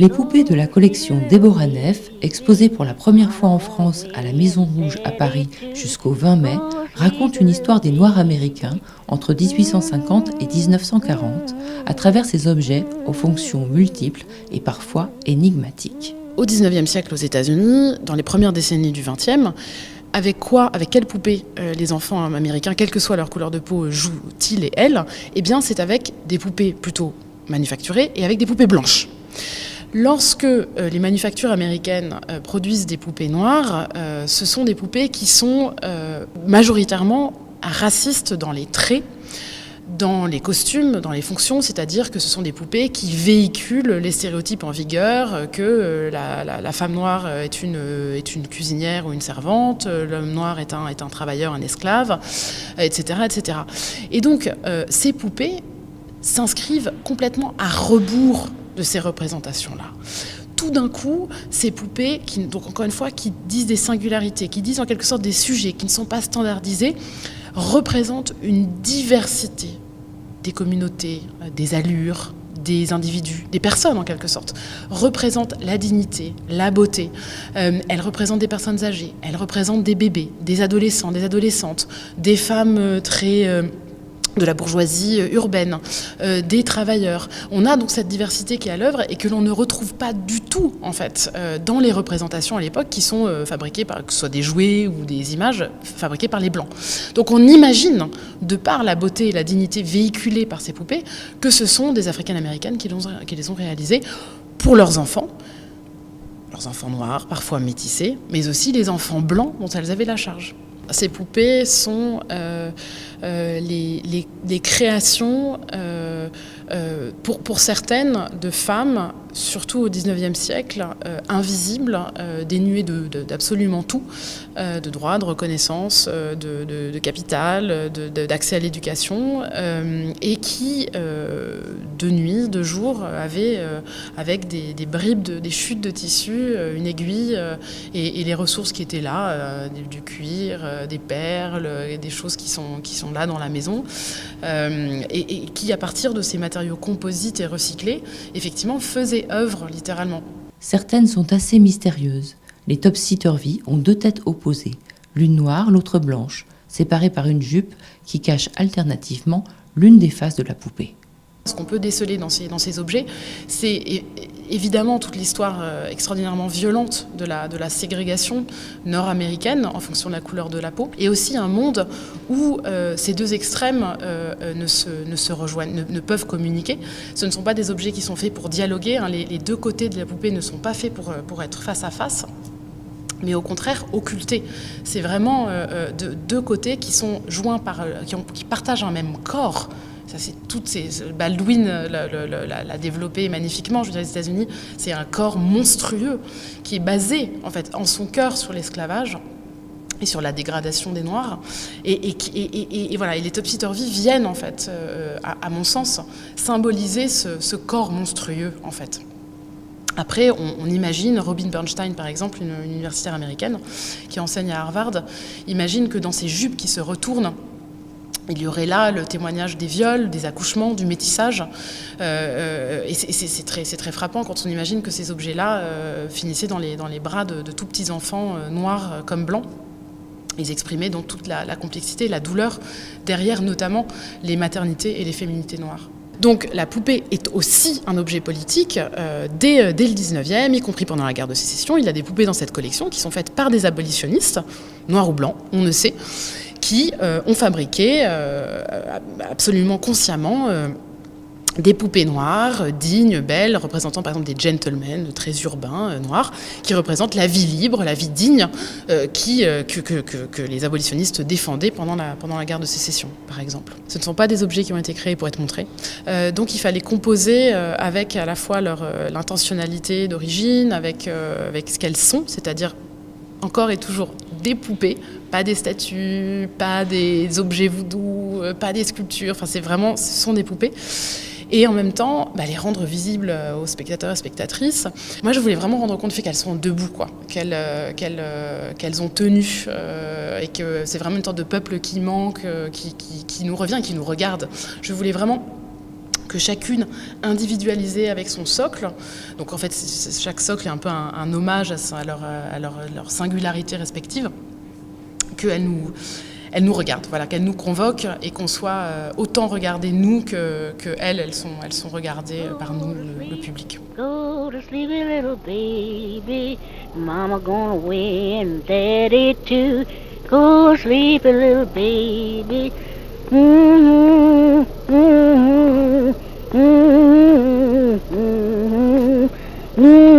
Les poupées de la collection Déborah Neff, exposées pour la première fois en France à la Maison Rouge à Paris jusqu'au 20 mai, racontent une histoire des Noirs américains entre 1850 et 1940 à travers ces objets aux fonctions multiples et parfois énigmatiques. Au XIXe siècle aux États-Unis, dans les premières décennies du XXe, avec quelles poupées les enfants américains, quelle que soit leur couleur de peau, jouent-ils et elles? Eh bien, c'est avec des poupées plutôt manufacturées et avec des poupées blanches. Lorsque les manufactures américaines produisent des poupées noires, ce sont des poupées qui sont majoritairement racistes dans les traits, dans les costumes, dans les fonctions, c'est-à-dire que ce sont des poupées qui véhiculent les stéréotypes en vigueur, que la femme noire est une cuisinière ou une servante, l'homme noir est un travailleur, un esclave, etc., etc. Et donc, ces poupées s'inscrivent complètement à rebours de ces représentations-là. Tout d'un coup, ces poupées, donc encore une fois, qui disent des singularités, qui disent en quelque sorte des sujets qui ne sont pas standardisés, représentent une diversité des communautés, des allures, des individus, des personnes en quelque sorte, représentent la dignité, la beauté. Elles représentent des personnes âgées, elles représentent des bébés, des adolescents, des adolescentes, des femmes très de la bourgeoisie urbaine, des travailleurs. On a donc cette diversité qui est à l'œuvre et que l'on ne retrouve pas du tout, en fait, dans les représentations à l'époque qui sont fabriquées par, que ce soit des jouets ou des images, fabriquées par les Blancs. Donc on imagine, de par la beauté et la dignité véhiculées par ces poupées, que ce sont des Africaines-Américaines qui les ont réalisées pour leurs enfants noirs, parfois métissés, mais aussi les enfants blancs dont elles avaient la charge. Ces poupées sont les créations, pour certaines, de femmes, surtout au XIXe siècle, invisibles, dénuées d'absolument tout, de droits, de reconnaissance, de capital, d'accès à l'éducation, et qui, de nuit, de jour, avaient, avec des bribes, des chutes de tissu, une aiguille, et les ressources qui étaient là, du cuir, des perles, des choses qui sont là dans la maison, et qui, à partir de ces matériaux composites et recyclés, effectivement, faisaient œuvre littéralement. Certaines sont assez mystérieuses. Les topsy-turvy ont deux têtes opposées, l'une noire, l'autre blanche, séparées par une jupe qui cache alternativement l'une des faces de la poupée. Ce qu'on peut déceler dans ces objets, c'est évidemment toute l'histoire extraordinairement violente de la ségrégation nord-américaine en fonction de la couleur de la peau, et aussi un monde où ces deux extrêmes ne se rejoignent, ne peuvent communiquer. Ce ne sont pas des objets qui sont faits pour dialoguer, hein. Les deux côtés de la poupée ne sont pas faits pour être face à face, mais au contraire occultés. C'est vraiment deux côtés qui sont joints qui partagent un même corps. Ça, c'est Baldwin l'a développé magnifiquement. Je veux dire, les États-Unis, c'est un corps monstrueux qui est basé, en fait, en son cœur sur l'esclavage et sur la dégradation des Noirs. Et voilà, et les topsy-turvy viennent, en fait, à mon sens, symboliser ce corps monstrueux, en fait. Après, on imagine, Robin Bernstein, par exemple, une universitaire américaine qui enseigne à Harvard, imagine que dans ces jupes qui se retournent, il y aurait là le témoignage des viols, des accouchements, du métissage. Et c'est très frappant quand on imagine que ces objets-là finissaient dans les bras de tout petits enfants noirs comme blancs. Ils exprimaient donc toute la complexité et la douleur derrière notamment les maternités et les féminités noires. Donc la poupée est aussi un objet politique dès le 19e, y compris pendant la guerre de sécession. Il y a des poupées dans cette collection qui sont faites par des abolitionnistes, noirs ou blancs, on ne sait, qui ont fabriqué absolument consciemment des poupées noires, dignes, belles, représentant par exemple des gentlemen très urbains, noirs, qui représentent la vie libre, la vie digne que les abolitionnistes défendaient pendant la guerre de sécession, par exemple. Ce ne sont pas des objets qui ont été créés pour être montrés. Donc il fallait composer avec à la fois l'intentionnalité d'origine, avec ce qu'elles sont, c'est-à-dire encore et toujours des poupées, pas des statues, pas des objets voodoo, pas des sculptures, enfin ce sont des poupées. Et en même temps, les rendre visibles aux spectateurs et spectatrices. Moi, je voulais vraiment rendre compte du fait qu'elles sont debout, quoi, qu'elles ont tenu, et que c'est vraiment une sorte de peuple qui manque, qui nous revient, qui nous regarde. Je voulais vraiment que chacune individualisée avec son socle. Donc en fait, chaque socle est un peu un hommage à leur singularité respective, qu'elle nous regarde, voilà, qu'elle nous convoque et qu'on soit autant regardés nous que elles sont regardées par nous, le public. Go to sleep, little baby. Mama gone away and daddy too. Go to sleep, little baby. Mm-hmm, mm-hmm, mm-hmm, mm-hmm.